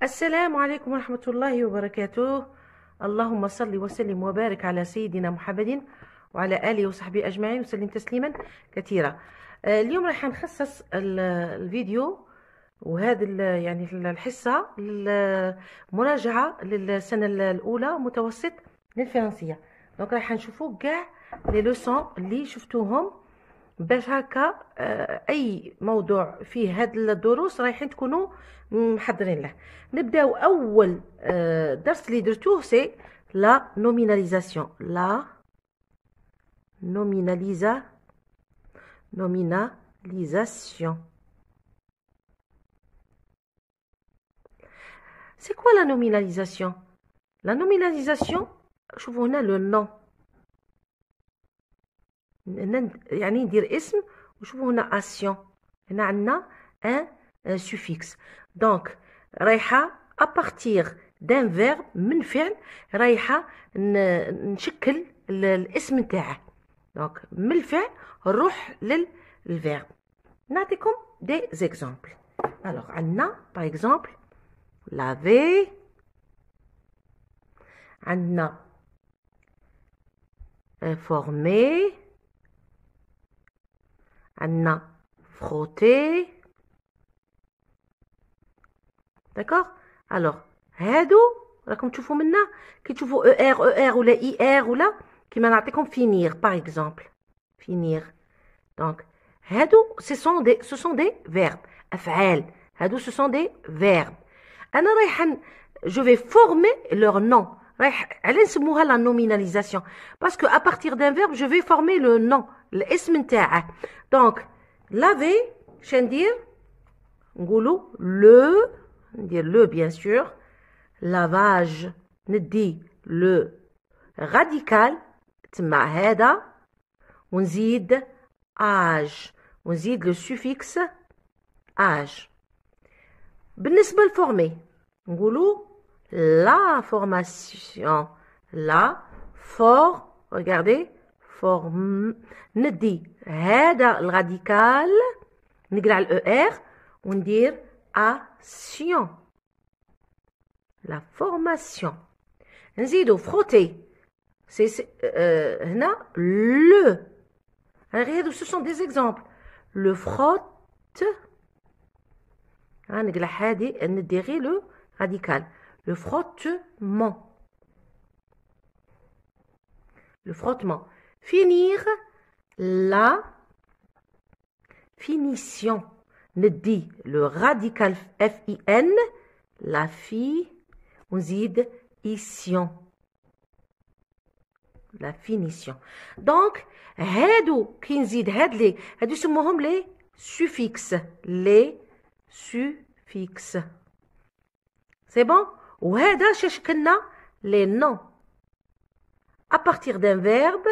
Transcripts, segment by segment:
السلام عليكم ورحمة الله وبركاته. اللهم صل وسلم وبارك على سيدنا محمد وعلى آله وصحبه أجمعين وسلم تسليما كثيرا. اليوم راح نخصص الفيديو وهذه الحصة المراجعة للسنة الأولى متوسط للفرنسية. دونك راح نشوفوا كاع لي لوسون اللي شفتوهم باش هكا اي موضوع فيه هاد الدروس رايحين تكونوا محضرين له. نبداو اول درس اللي درتوه سي لا نوميناليزاسيون. لا نوميناليزاسيون c'est quoi la nominalisation? La nominalisation شوفوا هنا لو نون يعني ندير اسم وشوفوا هنا اسيون هنا عندنا ان سوفيكس دونك رايحه ابارتيغ دان فيرب من فعل رايحه نشكل الاسم نتاعه دونك من الفعل نروح للفيرب. نعطيكم دي زيكزامبل. الوغ عندنا باغ اكزومبل لافي عندنا فورمي عندنا frotter. داكوغ الوغ هادو راكم تشوفوا منا كي تشوفوا او ار ولا اي ار ولا كيما نعطيكم فينير باغ اكزومبل فينير. دونك هادو سو سون دي فيرب افعال. هادو سو سون دي فيرب. انا رايحه جو في فورمي لور نون. رايح على نسموها لا نوميناليزاسيون باسكو ا بارتير دان فيرب جو في فورمي لو نون الاسم نتاعه. دونك لافي شندير نقولوا لو ندير لو بيان سور. لافاج ندي لو راديكال تما هذا ونزيد اج ونزيد لو سوفيكس اج. بالنسبه لفورمي نقولوا la formation. La regardez forme ندي هذا الراديكال نقلع الاو ار وندير action. La formation. نزيدو frotter سي هنا le. هادو ce sont des exemples. le frotte نقلع هادي ندي غير لو راديكال. Le frottement. Le frottement. Finir. La finition. ندي le radical fin. La fi. ونزيد ition. La finition. Donc هادو كي نزيد هاد هادو يسموهم لي suffixes. Les suffixes. C'est bon? وهذا شكلنا لي نون ابارتيغ دان فيرب.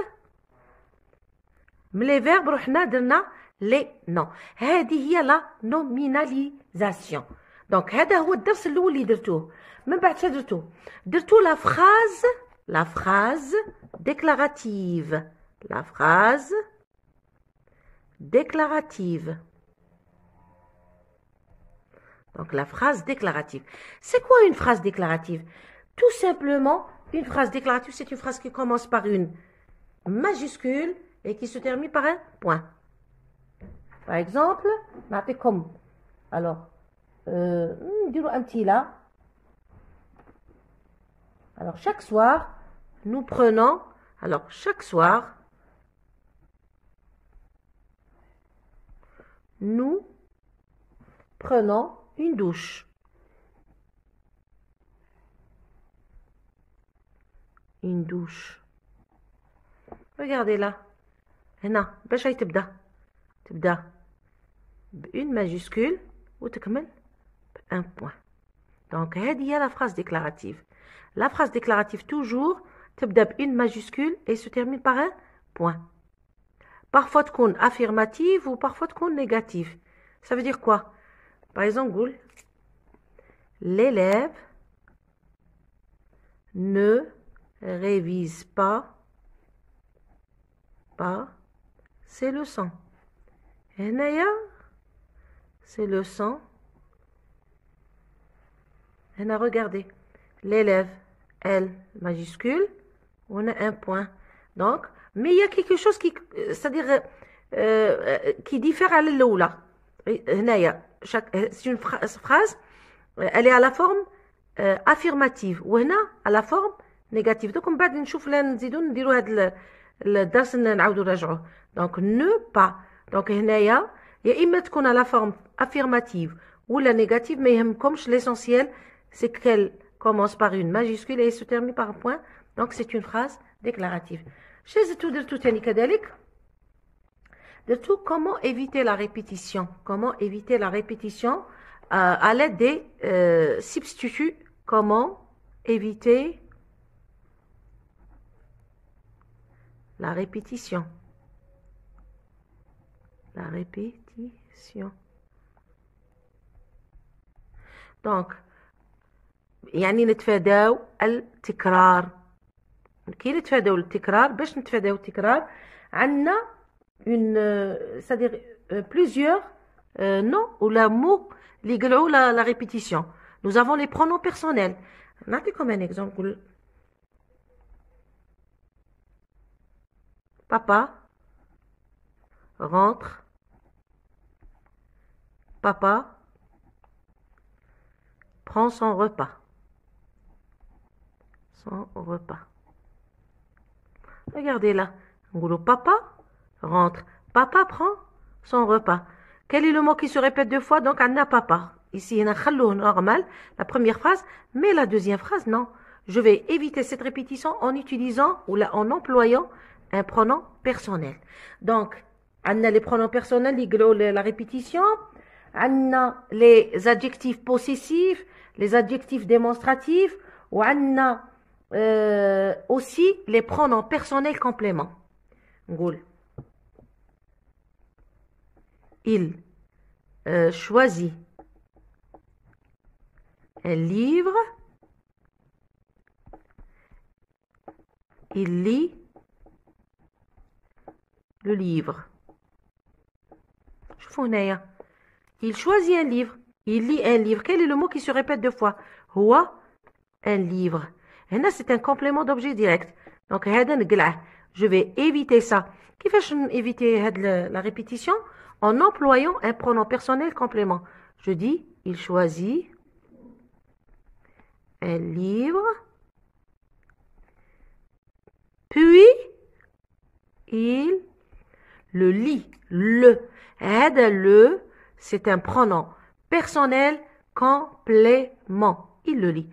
من لي فيرب رحنا درنا لي نون. هذه هي لا نوميناليزاسيون. دونك هذا هو الدرس الاول اللي درتوه. من بعد درتو لا فراز ديكلاراتيف. لا فراز déclarative. Donc la phrase déclarative. C'est quoi une phrase déclarative? Tout simplement, une phrase déclarative, c'est une phrase qui commence par une majuscule et qui se termine par un point. Par exemple, comme alors, un petit là. Alors chaque soir, nous prenons, chaque soir, nous prenons une douche. Une douche. Regardez là. هنا باش هي تبدا بune majuscule وتكمل بun point. Donc هذه هي la phrase déclarative. La phrase déclarative toujours تبدا بune majuscule et se termine par un point. Parfois تكون affirmative ou parfois تكون négative. Ça veut dire quoi? Par exemple, l'élève ne révise pas ses leçons. هنايا ses leçons regardez, l'élève, L majuscule, on a un point. Donc, mais il y a quelque chose qui, c'est-à-dire, qui diffère à l'oula. C'est une phrase, elle est à la forme affirmative, ou à la forme négative. Donc, on va نشوف لا نزيدو نديرو هاد الدرس نعاودو نراجعوه. Donc, ne pas. Donc, هنايا يا إما تكون à la forme affirmative ou la négative, mais يهمكمش l'essentiel, c'est qu'elle commence par une majuscule et se termine par un point. Donc, c'est une phrase déclarative. شزتو درتو تاني كذلك. درتو comment éviter la répétition. Comment éviter la répétition à l'aide des substituts. Comment éviter la répétition. La répétition. Donc, يعني نتفاداو التكرار. كي نتفاداو التكرار، باش نتفاداو التكرار عندنا c'est-à-dire plusieurs noms ou la mots اللي يقلعوا la répétition. Nous avons les pronoms personnels. نعطيكم un exemple. Papa rentre. Papa prend son repas. Son repas. Regardez là. Papa rentre. Papa prend son repas. Quel est le mot qui se répète deux fois? Donc, Anna papa. Ici, on a normal, la première phrase, mais la deuxième phrase, non. Je vais éviter cette répétition en utilisant ou en employant un pronom personnel. Donc, on a les pronoms personnels, la répétition. On a les adjectifs possessifs, les adjectifs démonstratifs. Ou on a aussi les pronoms personnels compléments. Il choisit un livre. Il lit le livre. Il choisit un livre. Il lit un livre. Quel est le mot qui se répète deux fois? Huwa, un livre. Et là, c'est un complément d'objet direct. Donc, je vais éviter ça. Qui fait éviter la répétition? En employant un pronom personnel complément. Je dis, il choisit un livre. Puis, il le lit. Le. Le, c'est un pronom personnel complément. Il le lit.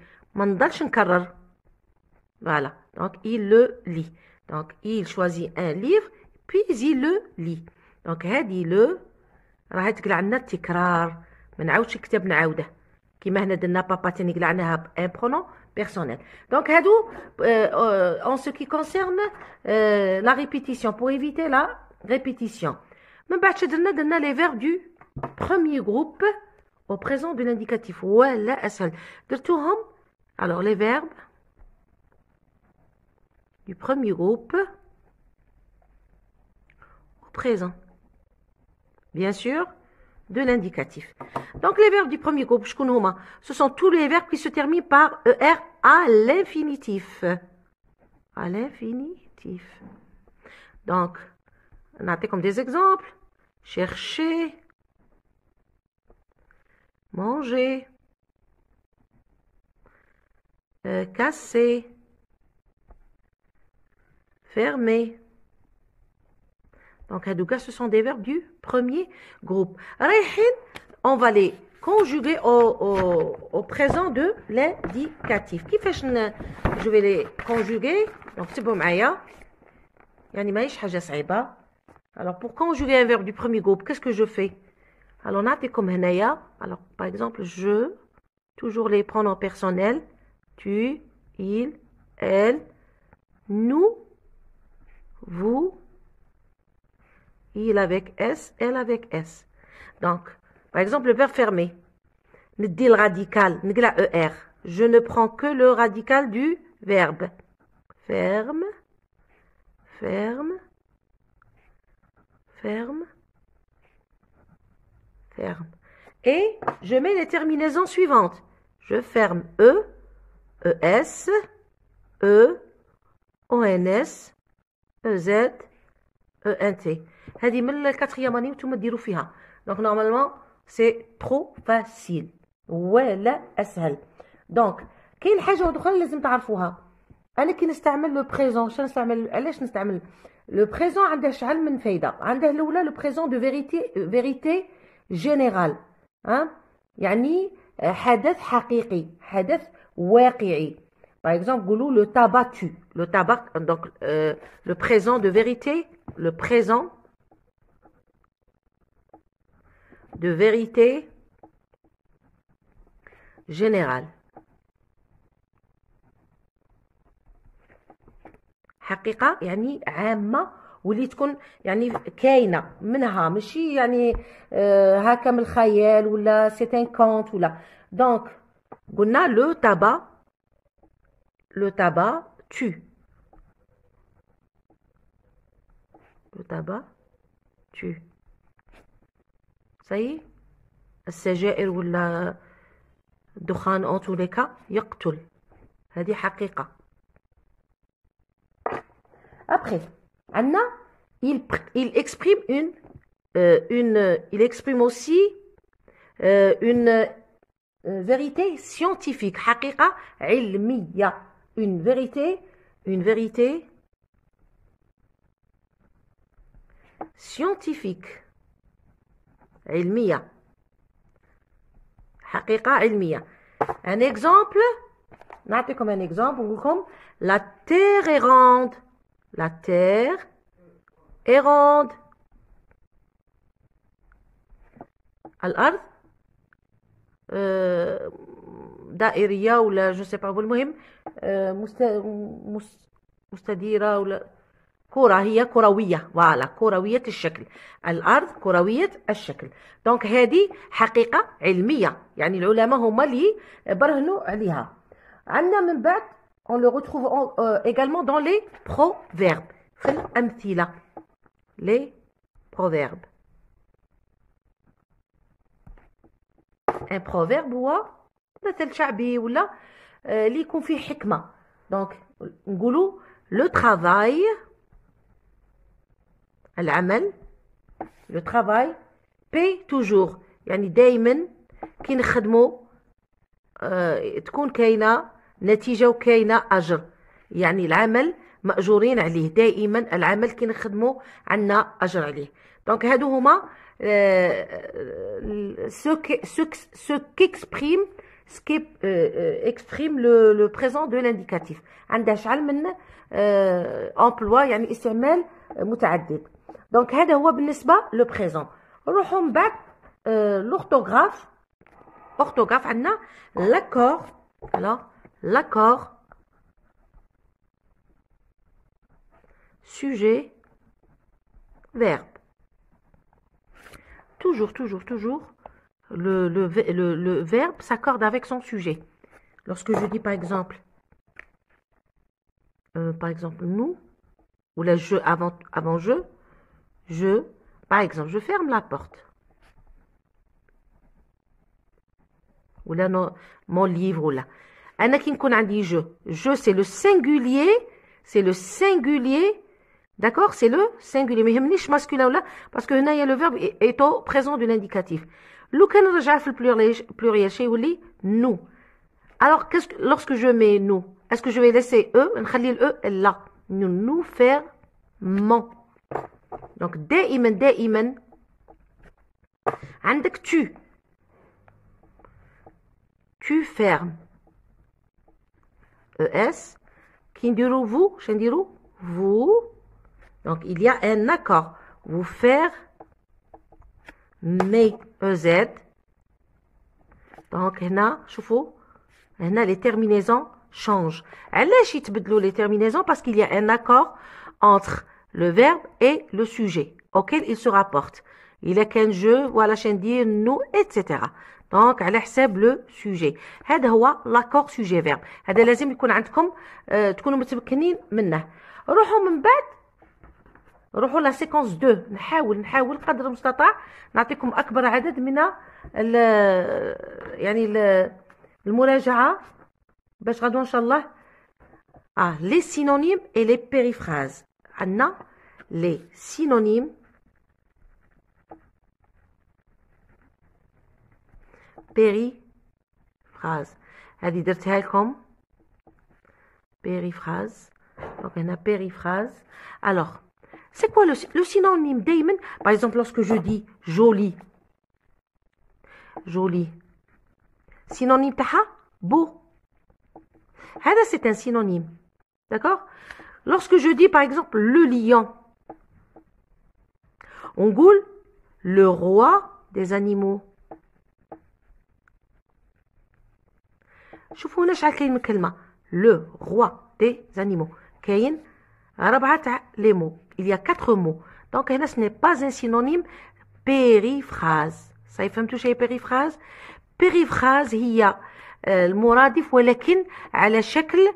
Voilà. Donc, il le lit. Donc, il choisit un livre, puis il le lit. Donc, هذه le راح تقلع لنا التكرار. ما نعاودش الكتاب نعاوده. كيما هنا درنا بابا تاني قلعناها un pronom personnel. Donc, هادو en ce qui concerne la répétition, pour éviter la répétition. من بعد درنا les verbes du premier groupe au présent de l'indicatif. ولا أسهل. درتوهم. Alors, les verbes du premier groupe au présent. Bien sûr, de l'indicatif. Donc, les verbes du premier groupe, ce sont tous les verbes qui se terminent par ER à l'infinitif. À l'infinitif. Donc, on a comme des exemples. Chercher. Manger. Casser. Fermer. Donc, Hadouka, ce sont des verbes du premier groupe. On va les conjuguer au présent de l'indicatif. Qui fait je vais les conjuguer. Donc, c'est bon, Maya. Alors, pour conjuguer un verbe du premier groupe, qu'est-ce que je fais? Alors, on a comme Hanaya. Alors, par exemple, je, toujours les pronoms personnels. Tu, il, elle, nous, vous, il avec S, elle avec S. Donc, par exemple, le verbe fermer. Le dit le radical, ER. Je ne prends que le radical du verbe. Ferme, ferme, ferme, ferme. Et je mets les terminaisons suivantes. je ferme E, ES, E, ONS, EZ, ENT. هذه من الكاتريام اني نتوما ديروا فيها. دونك نورمالمون سي ترو فاسيل ولا اسهل. دونك كاين حاجه اخرى لازم تعرفوها. انا كي نستعمل لو بريزون شنو نستعمل؟ علاش نستعمل لو بريزون؟ عنده شحال من فايده. عنده الاولى لو بريزون دو فيريتي جينيرال، يعني حدث حقيقي، حدث واقعي. Par exemple, نقولوا le tabac tue. Le tabac, donc le présent de vérité, le présent de vérité générale. حقيقة يعني عامة واللي تكون يعني كاينة منها، ماشي يعني هكا من الخيال ولا سي ان كونت ولا. دونك قلنا لو tabac tue. Le tabac tue. Ça y est. السجائر ولا الدخان en tous les cas يقتل. هذه حقيقة. Après, Anna, il exprime il exprime aussi une vérité scientifique. حقيقة علمية. Une vérité scientifique. علمية. حقيقة علمية. Un exemple, نعطيكم un exemple, نقولكم la terre est ronde. La terre est ronde. الأرض دائرية ولا جو سي با، المهم مستديرة ولا كرة، هي كروية. فوالا كروية الشكل. الأرض كروية الشكل. دونك هذه حقيقة علمية، يعني العلماء هما اللي برهنوا عليها. عندنا من بعد on le retrouve également dans les proverbes. في الأمثلة. les proverbes. un proverbe هو مثل شعبي ولا اللي يكون فيه حكمة. دونك نقولوا le travail، العمل، le travail paie toujours، يعني دائما كي نخدموا تكون كاينة نتيجة وكاينة أجر، يعني العمل مأجورين عليه. دائما العمل كي نخدموا عنا أجر عليه. دونك هادو هما ce qu'exprime le présent de l'indicatif. عندها شحال من emploi، يعني استعمال متعدد. دونك هذا هو بالنسبة لو بريزون. نروحوا من بعد l'orthographe. orthographe عندنا l'accord. alors l'accord sujet verbe. Toujours le verbe s'accorde avec son sujet. Lorsque je dis par exemple nous, ou là je avant je, par exemple, je ferme la porte. Ou là mon livre ou là. أنا كي نكون عندي je c'est le singulier. D'accord, c'est le singulier. Mais يهمنيش masculin ولا parce que هنايا le verbe est au présent de l'indicatif. لو كان نرجع في pluriel شي يولي nous. Alors lorsque je mets nous, est-ce que je vais laisser نخلي ال là. nous fermons. Donc دائما عندك tu fermes. ES كي نديرو vous شنو نديرو vous. Donc il y a un accord. vous fermez EZ. Donc هنا شوفوا هنا les terminaisons changent. علاش يتبدلوا les terminaisons? Parce qu'il y a un accord entre le verbe et le sujet auquel il se rapporte. Il a qu'un je ولا شنو ندير nous etc. دونك على حساب لو سوجي. هذا هو لاكور سوجي فيرب. هذا لازم يكون عندكم تكونوا متمكنين منه. روحوا من بعد روحوا لا سيكونس 2. نحاول قدر المستطاع نعطيكم اكبر عدد من يعني المراجعة باش غدوة ان شاء الله. les synonymes et les périphrases. عندنا les synonymes périphrase. هذه درتها لكم périphrase. Donc on a périphrase. Alors c'est quoi le synonyme دايما? Par exemple lorsque je dis joli, joli, synonyme تاعها beau. هذا c'est un synonyme. D'accord? Lorsque je dis par exemple le lion, on dit le roi des animaux. شوفوا هنا شحال كاين من كلمة. Le roi des animaux. كاين 4 تاع les mots. Il y a 4 mots. Donc هنا ce n'est pas un synonyme. Périphrase. صحيح فهمتوا شي périphrase؟ périphrase هي المرادف ولكن على شكل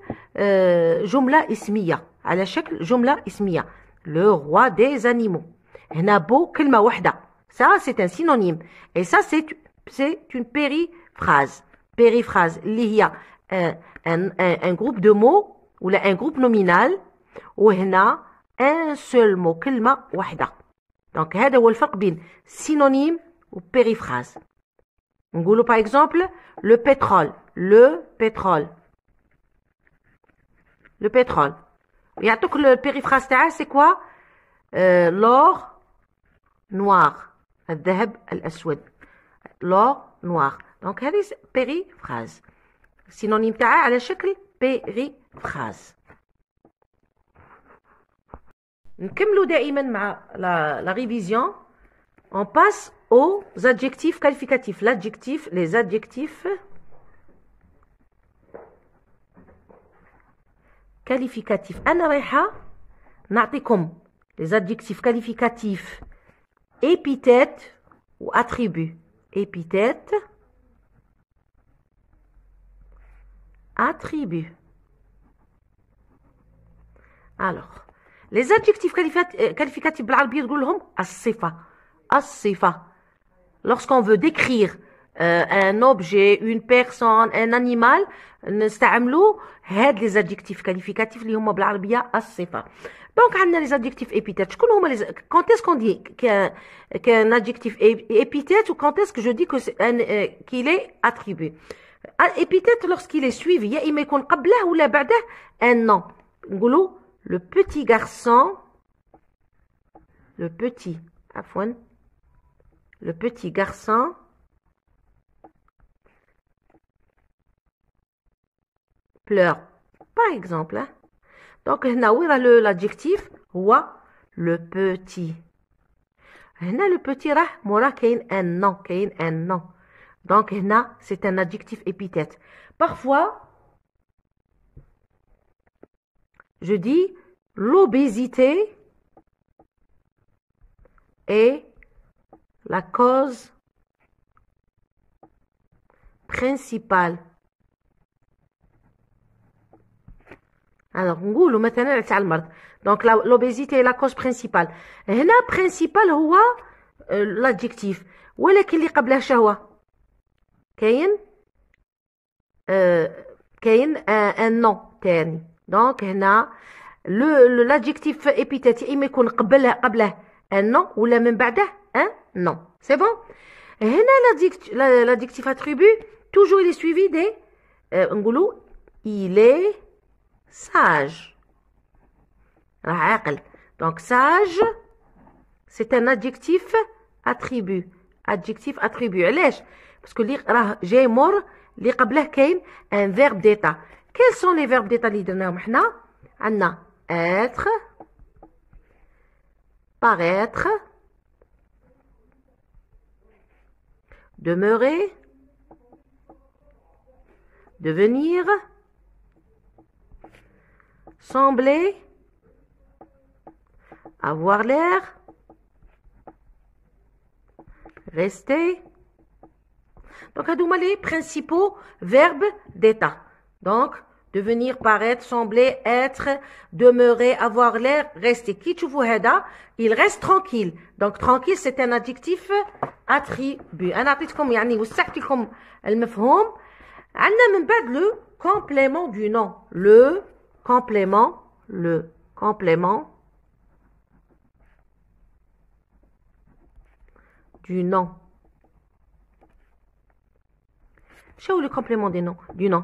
جملة اسمية. على شكل جملة اسمية. Le roi des animaux. هنا beau كلمة واحدة. Ça c'est un synonyme. Et ça c'est une périphrase. Périphrase اللي هي un groupe de mots ولا un groupe nominal وهنا un seul mot كلمة واحدة. Donc هذا هو الفرق بين synonyme و périphrase. نقولوا par exemple le pétrole. Le pétrole. Le pétrole. يعطوك le périphrase تاعها c'est quoi? L'or noir. الذهب الأسود. L'or noir. Donc هذه périphrase. synonyme تاعها على شكل périphrase. نكملوا دائما مع la révision. On passe aux adjectifs qualificatifs. L'adjectif, les adjectifs qualificatifs. أنا رايحة نعطيكم les adjectifs qualificatifs épithètes ou attributs. Épithètes, attributs. Alors, les adjectifs qualificatifs بالعربية تقول لهم الصفة. الصفة. Lorsqu'on veut décrire un objet, une personne, un animal, نستعملوا هاد les adjectifs qualificatifs اللي هما بالعربية الصفة. Donc عندنا les adjectifs épithètes. شكون هما les... Quand est-ce qu'on dit qu'un adjectif est épithète ou quand est-ce que je dis qu'il est attribué? Épithète lorsqu'il est suivi يا إما يكون قبله ولا بعده un nom. نقولوا le petit garçon, le petit عفوا le petit garçon pleure par exemple. Hein? Donc هنا وين l'adjectif هو le petit. هنا le petit راه موراه كاين un nom. كاين un nom. Donc هنا c'est un adjectif épithète. Parfois je dis l'obésité est la cause principale. Alors نقولوا مثلا تاع المرض. Donc l'obésité est la cause principale. هنا principal هو l'adjectif ولكن اللي قبله شهوة كاين كاين un nom تاني. Donc هنا l'adjectif épithète إما يكون قبله un nom ولا من بعده un nom. C'est bon? هنا l'adjectif attribut toujours il est suivi des نقولوا il est sage. عاقل. Donc sage c'est un adjectif attribut. Adjectif attribut. علاش؟ parce que اللي راه جاي مور اللي قبله كاين un verbe d'état. Quels sont les verbes d'état اللي درناهم حنا؟ عندنا être, paraître, demeurer, devenir, sembler, avoir l'air, rester. Donc, هادوما les principaux verbes d'état. Donc, devenir, paraître, sembler, être, demeurer, avoir l'air, rester. Qui تشوفوا هذا il reste tranquille. Donc, tranquille c'est un adjectif attribut. أنا أعطيتكم يعني وسعت لكم المفهوم. عندنا من بعد le complément du nom. Le complément du nom. شو هو le complément du nom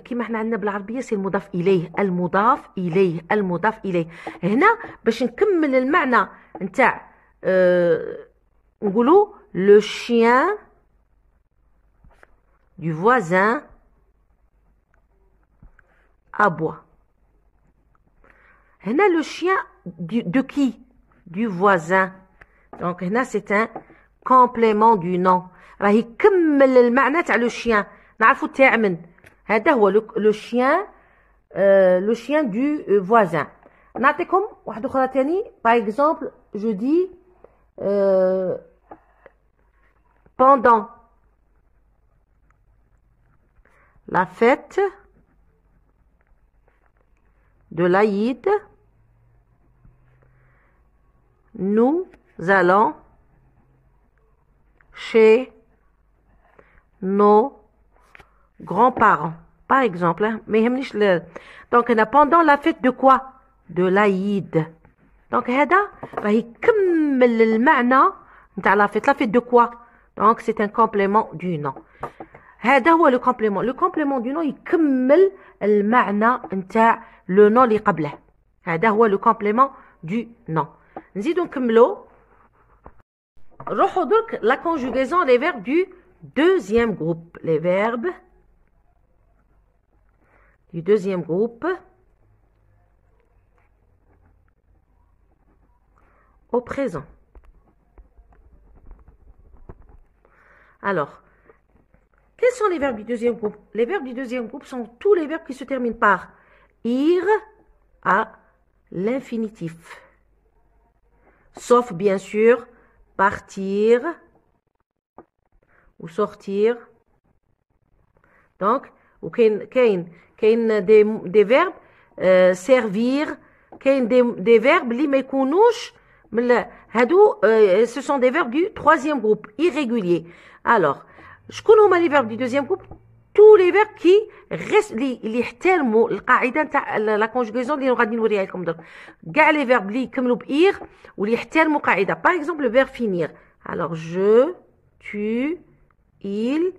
كيما احنا عندنا بالعربيه سي المضاف اليه المضاف اليه. هنا باش نكمل المعنى نتاع نقولوا le chien du voisin aboie. هنا le chien de qui? Du voisin. Donc هنا c'est un complément du nom. راه يكمل المعنى تاع لو شيان. نعرفوا تاع من هذا هو لو شيان دو فوازان. نعطيكم واحده اخرى ثاني. باغ اكزومبل جو دي pendant la fête de l'Aïd, nous allons chez nos grands-parents. Par exemple, hein, mais donc on a pendant la fête de quoi? De l'Aïd. Donc هذا راه يكمل المعنى نتاع la fête de quoi? Donc c'est un complément du nom. هذا هو le complément du nom يكمل المعنى نتاع le nom اللي قبله. هذا هو le complément du nom. نزيدو نكملو. نروحو درك la conjugaison des verbes du deuxième groupe. Les verbes du deuxième groupe au présent. Alors, quels sont les verbes du deuxième groupe? Les verbes du deuxième groupe sont tous les verbes qui se terminent par ir à l'infinitif. Sauf bien sûr partir ou sortir. Donc, ou كاين des verbes servir, كاين des verbes اللي ما يكونوش هادو ce sont des verbes du troisième groupe irréguliers. Alors, شكون هما les verbes du deuxième groupe? tous les verbes qui restent اللي يحترموا القاعده نتاع لا كونجوغاسيون اللي غادي نوريها لكم درك. كاع لي فيرب اللي يكملوا باير واللي يحترموا قاعده. باغ اكزومبل le verbe finir. Alors je, tu, il,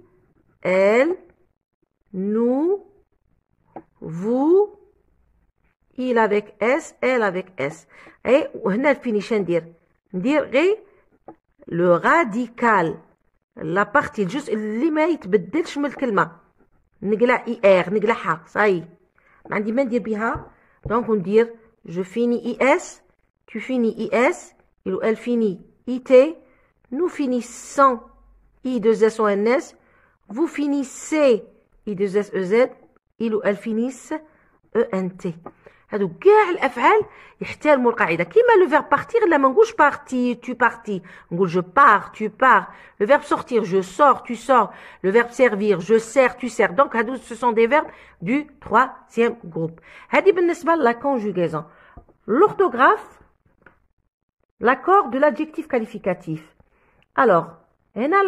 elle, nous, vous, il avec S, elle avec S. Et وهنا الفينيش ندير غير لو راديكال لا بارتي الجزء اللي ما يتبدلش من الكلمه. نقلع اي ار نقلعها صاي ما عندي ما ندير بها. دونك ندير je finis IS, tu finis IS, il ou elle finit IT, nous finissons I2S ONS, vous finissez I2S EZ, il ou elle finissent ENT. هادو كاع الافعال يحترموا القاعده. كيما لو فيرب بارتير لا ما نقولش بارتي tu parti, نقول je pars tu pars. Le verbe sortir je sors tu sors. Le verbe servir je sers tu sers. Donc هادو ce sont des verbes du troisième groupe. هذه بالنسبه لا conjugaison. L'orthographe, l'accord de l'adjectif qualificatif. Alors هنا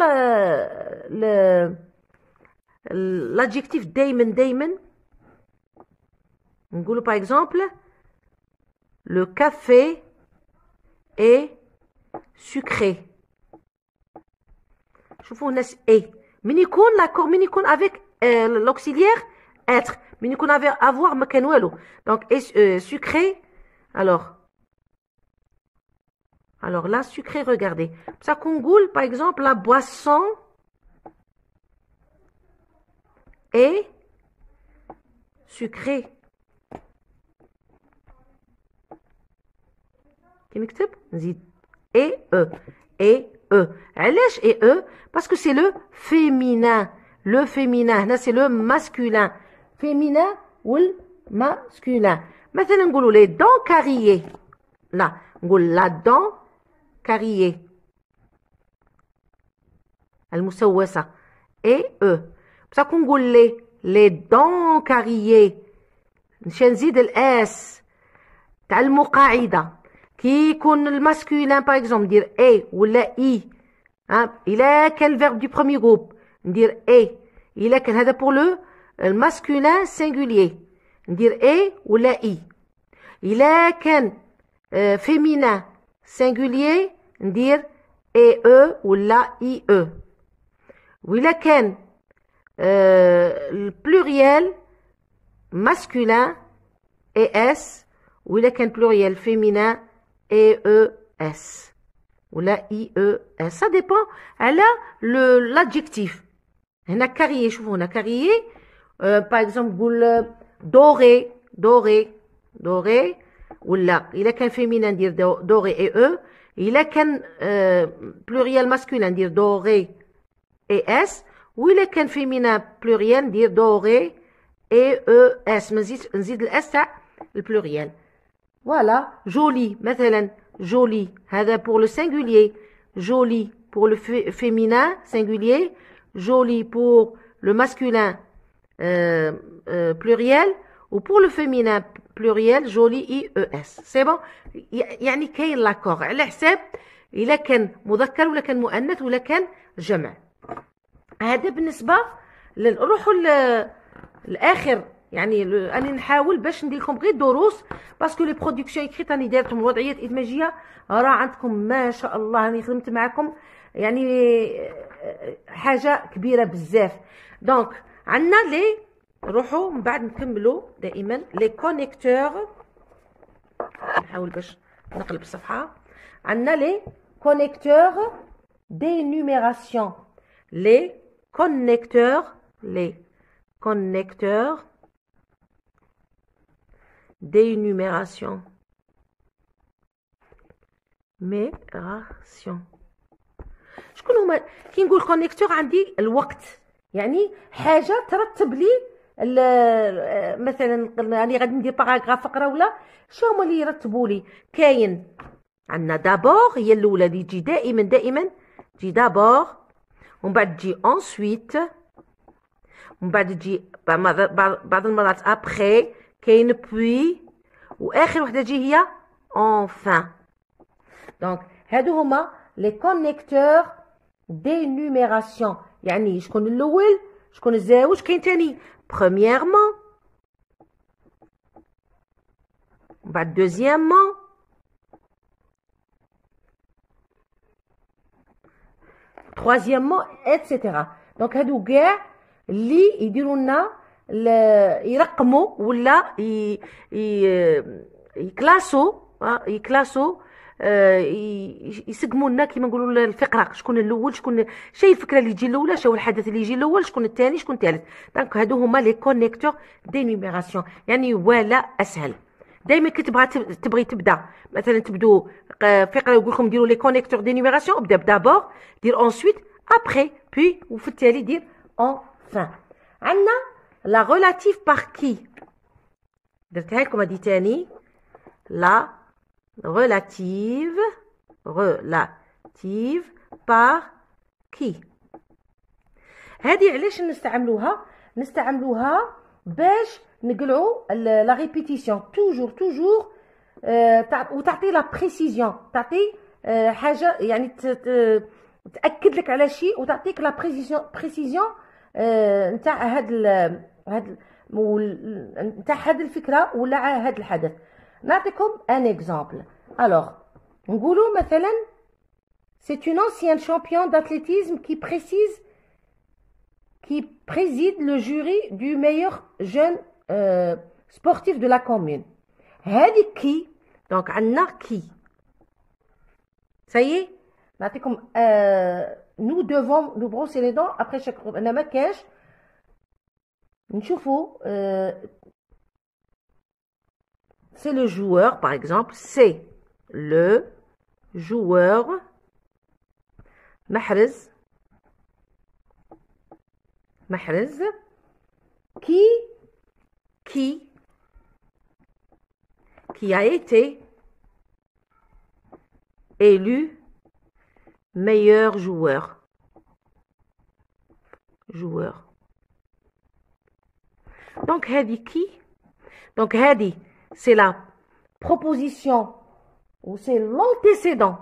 l'adjectif دايما نقولوا par exemple le café est sucré. شوفوا الناس est من يكون l'accord من يكون avec l'auxiliaire être من يكون avoir ما كان والو. donc est sucré. alors là sucré regardez ça qu'on نقول par exemple la boisson est sucrée. كي نكتب نزيد et e. علاش et e? parce que c'est le féminin. هنا c'est le masculin. féminin وال masculin. مثلا نقولوا les dents carriées. لا نقول la dent carriée المسوسة et e. بصح كون نقول les dents carriées نمشي نزيد الاس. تعلموا قاعدة كي يكون الماسكولين باغ اكزومبل ندير اي ولا اي. الى كان الفيرب دو بروميير جروب ندير اي. إلا كان هذا pour le masculin singulier ندير A ولا I. إلا كان féminin singulier ندير E ولا IE. وإلا كان البلوريال masculin ES وإلا كان pluriel féminin EES ولا IES. ça dépend على l'adjectif. هنا كاريي شوفوا هنا كاريي par exemple نقول doré doré doré ولا إلا كان féminin ندير doré EE. إلا كان pluriel masculin ندير doré ES وإلا كان féminin pluriel ندير doré EES. نزيد الاس تاع البلوريال. voilà joli مثلا joli هذا pour le singulier, joli pour le féminin singulier, joli pour le masculin pluriel ou pour le féminin pluriel joli IES. c'est bon. يعني كاين لاكور على حساب الا كان مذكر ولا كان مؤنث ولا كان جمع. هذا بالنسبه نروحوا الاخر. يعني انا نحاول باش ندير لكم غير دروس باسكو لي برودكسيون اكريت راني دايرتهم وضعيات ادماجيه راه عندكم ما شاء الله. راني خدمت معكم يعني حاجه كبيره بزاف. دونك عندنا لي نروحوا من بعد نكملوا دائما لي كونيكتور. نحاول باش نقلب الصفحه. عندنا لي كونيكتور d'énumération, les connecteurs d'énumération. شكون هما؟ كي نقول كونيكتور عندي الوقت، يعني حاجه ترتب لي مثلا راني غادي ندير باراغراف فقره ولا شو هما اللي يرتبوا لي. كاين عندنا دابور هي الاولى اللي تجي دائما تجي دابور، ومن بعد تجي انسويت، ومن بعد تجي بعض المرات ابخي، كاين بوي، واخر وحده تجي هي enfin. دونك هادو هما لي كونيكتور d'énumération. يعني شكون الاول شكون الزاوج. كاين تاني premièrement، ومن بعد deuxièmement، troisièmement etc. دونك هادو كاع اللي يديروا لنا يرقموا ولا يكلاسوا يسقموا لنا كيما نقولوا الفقره. شكون الاول، شكون شي الفكره اللي تجي الاولى، شو الحدث اللي يجي الاول، شكون الثاني، شكون الثالث. دونك هادو هما لي كونيكتور دينيميراسيون. يعني ولا اسهل. دائما كي تبغي تبدا مثلا تبدو فقره يقول لكم ديروا لي كونيكتور دينيميراسيون، ابدا دابور دير انسويت ابخي بي وفي التالي دير enfin. عندنا لا relative par qui. درتها لكم هادي تاني. لا relative par qui. هذه علاش نستعملوها باش نقلعوا لا ريبيتيسيون توجور وتعطي لا بريسيزيون، تعطي حاجه يعني تاكد لك على شيء وتعطيك لا بريسيزيون نتاع هاد الفكره ولا هاد الحدث. نعطيكم ان اكزامبل. الوغ نقولوا مثلا c'est une ancienne championne d'athlétisme qui préside le jury du meilleur jeune sportif de la commune. هذه كي. دونك عندنا كي. ça y est. نعطيكم nous devons nous brosser les dents après chaque repas. انا ما كاش نشوفوا c'est le joueur par exemple, c'est le joueur محرز qui a été élu meilleur joueur. Donc هذه qui. Donc هذه c'est la proposition ou c'est l'antécédent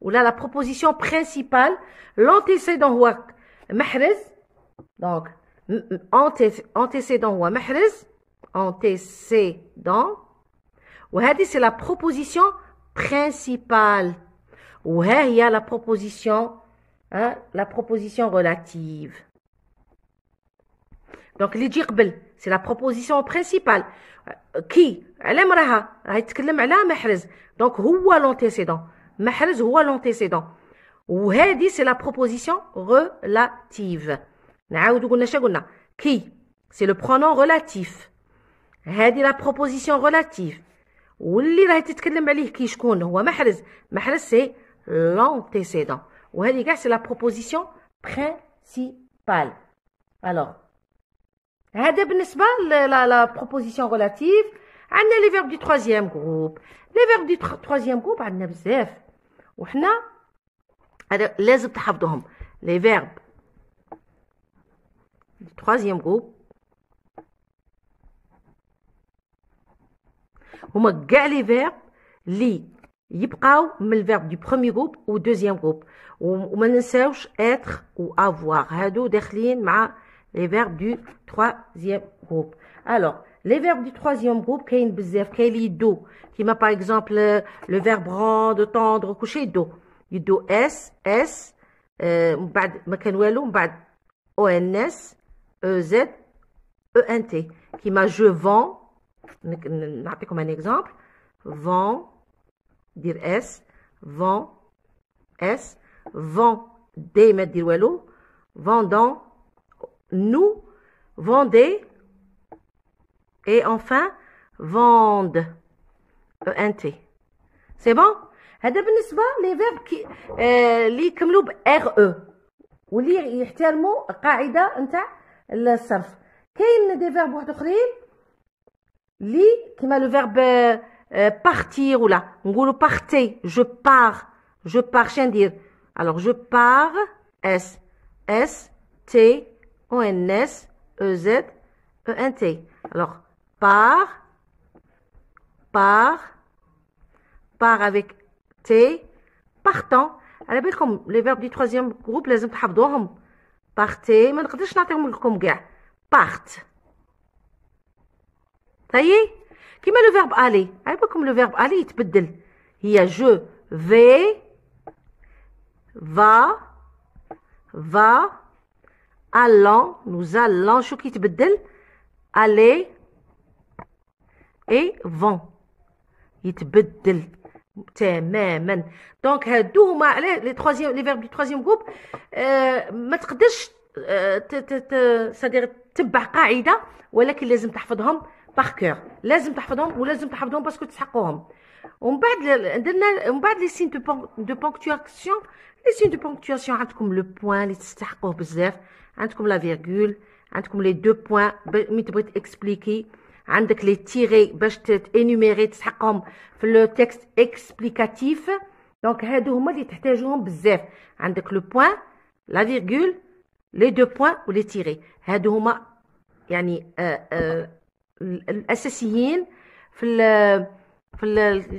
ولا la proposition principale l'antécédent هو محرز donc antécédent هو محرز antécédent وهذه c'est la proposition principale وها هي la proposition relative. donc اللي تجي قبل c'est la proposition principale كي على مراها راهي تتكلم على محرز donc هو l'antécédent محرز هو l'antécédent وهذه c'est la proposition relative. نعاودو قلنا شا قلنا كي c'est le pronom relatif هذه la proposition relative واللي راهي تتكلم عليه كي شكون هو محرز سي l'antécédent وهذه كاع سي لا بروبوزيسيون برينسيبال. الوغ هذا بالنسبه لا بروبوزيسيون ريلاتيف. عندنا لي فيرب دو تروازيام جروب. لي فيرب دو تروازيام جروب عندنا بزاف وحنا هذا لازم تحفظوهم. لي فيرب دو تروازيام جروب هما كاع لي فيرب لي يبقاو من الفيرب دو بروميي جروب و دوزيام جروب وما ننساوش اتر و افوار هادو داخلين مع لي فيرب دو تروازيام جروب. الوغ لي فيرب دو تروازيام جروب كاين بزاف. كاين لي يدو كيما باغ اكزومبل لو فيرب روند طوندر كلشي يدو اس من بعد ما كان والو من بعد او ان اس او زد او ان تي كيما جو فون. نعطيكم ان اكزومبل فون دير اس فون اس فون دي ما دير والو فوندون نو فوندي et enfin vende ENT. C'est bon. هذا بالنسبة لي فيرب اللي يكملوا ب RE واللي يحترموا القاعدة نتاع الصرف. كاين دي فيرب واحد اخرين اللي كيما لو فيرب partir ولا نقولوا partir je pars شنو ندير alors je pars s t o n s e z e n t alors part avec T partant. على بالكم لي فيرب دي troisième groupe لازم تحفظوهم. partez ما نقدرش نعطيهم لكم كاع part. طيب كيما لو فيرب aller على بالكم لو فيرب aller يتبدل. هي je vais va allons nous allons شو كيتبدل aller et vont يتبدل تماما. دونك هادو هما على لي troisième لي فيرب دي troisième groupe. ما تقدرش سادير تتبع قاعده ولكن لازم تحفظهم باغ كور. لازم تحفظهم ولازم تحفظهم باسكو تسحقوهم. ومن بعد درنا من بعد لي سين دو بونكتواسيون. لي سين دو بونكتواسيون عندكم لو بوين اللي تستحقوه بزاف. عندكم لا فيرغول. عندكم لي دو بوين ملي تبغي تاكسبليكي. عندك لي تيري باش تانيميري تسحقهم في لو تكست اكسبليكاتيف. دونك هادو هما اللي تحتاجوهم بزاف. عندك لو بوين لا فيرغول لي دو بوين ولي تيري. هادو هما يعني الاساسيين في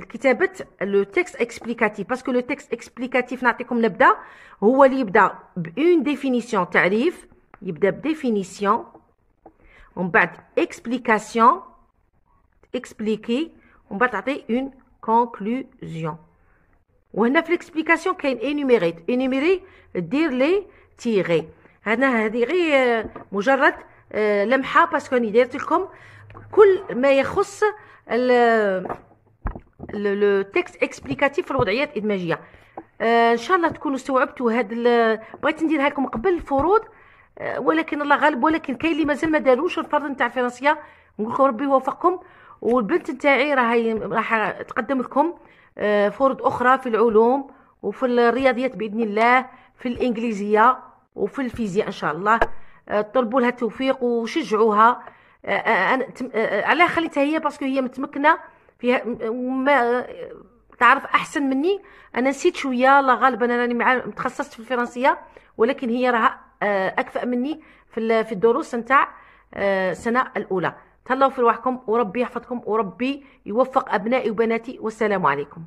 كتابه لو تكست اكسبليكاتيف. باسكو لو تكست اكسبليكاتيف نعطيكم نبدا هو اللي يبدا بون ديفينيسيون تعريف. يبدا بديفينيسيون ومن بعد explication expliquer ومن بعد تعطي une conclusion. وهنا في l'explication كاين énumérer دير لي تيغي. هذه غير مجرد لمحه باسكو راني درت لكم كل ما يخص لو تكست اكسبليكاتيف في الوضعيات الادماجيه. ان شاء الله تكونوا استوعبتوا بغيت نديرها لكم قبل الفروض ولكن الله غالب. ولكن كاين اللي مازال ما داروش الفرض نتاع الفرنسيه. نقول لكم ربي يوفقكم. والبنت نتاعي راح تقدم لكم فروض اخرى في العلوم وفي الرياضيات باذن الله في الانجليزيه وفي الفيزياء ان شاء الله. طلبوا لها التوفيق وشجعوها. انا علاه خليتها هي باسكو هي متمكنه فيها وما تعرف احسن مني. انا نسيت شويه الله غالب. انا راني متخصصت في الفرنسيه ولكن هي راها اكفأ مني في الدروس نتاع السنه الاولى. تهلاو في رواحكم وربي يحفظكم وربي يوفق ابنائي وبناتي والسلام عليكم.